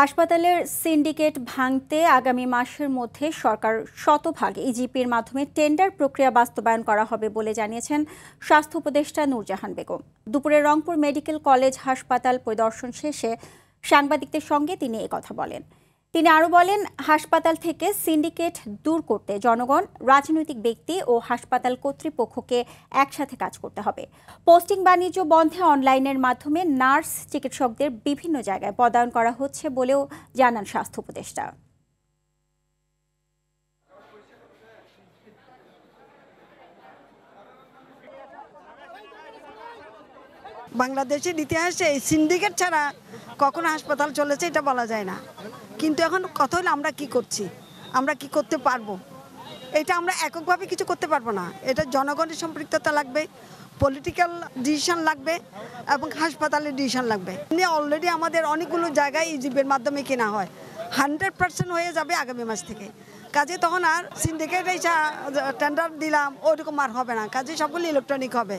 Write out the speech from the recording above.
হাসপাতালের সিন্ডিকেট ভাঙতে আগামী মাসের মধ্যে সরকার শতভাগ ইজিপির মাধ্যমে টেন্ডার প্রক্রিয়া বাস্তবায়ন করা হবে বলে জানিয়েছেন স্বাস্থ্য উপদেষ্টা নূরজাহান বেগম। দুপুরে রংপুর মেডিকেল কলেজ হাসপাতাল পরিদর্শন শেষে সাংবাদিকদের সঙ্গে তিনি একথা বলেন। তিনি আরও বলেন, হাসপাতাল থেকে সিন্ডিকেট দূর করতে জনগণ, রাজনৈতিক ব্যক্তি ও হাসপাতাল কর্তৃপক্ষকে একসাথে কাজ করতে হবে। পোস্টিং বাণিজ্য বন্ধে অনলাইনের মাধ্যমে নার্স চিকিৎসকদের বিভিন্ন জায়গায় পদায়ন করা হচ্ছে বলেও জানান স্বাস্থ্য উপদেষ্টা। বাংলাদেশের ইতিহাসে এই সিন্ডিকেট ছাড়া কখনো হাসপাতাল চলেছে এটা বলা যায় না। কিন্তু এখন কথা হলো আমরা কি করছি, আমরা কি করতে পারবো। এটা আমরা এককভাবে কিছু করতে পারবো না। এটা জনগণের সম্পৃক্ততা লাগবে, পলিটিক্যাল ডিসিশন লাগবে এবং হাসপাতালের ডিসিশন লাগবে। অলরেডি আমাদের অনেকগুলো জায়গায় ইজিপির মাধ্যমে কেনা হয়, 100% হয়ে যাবে আগামী মাস থেকে। কাজে তখন আর সিন্ডিকেট টেন্ডার দিলাম ওইরকম আর হবে না, কাজে সবগুলো ইলেকট্রনিক হবে।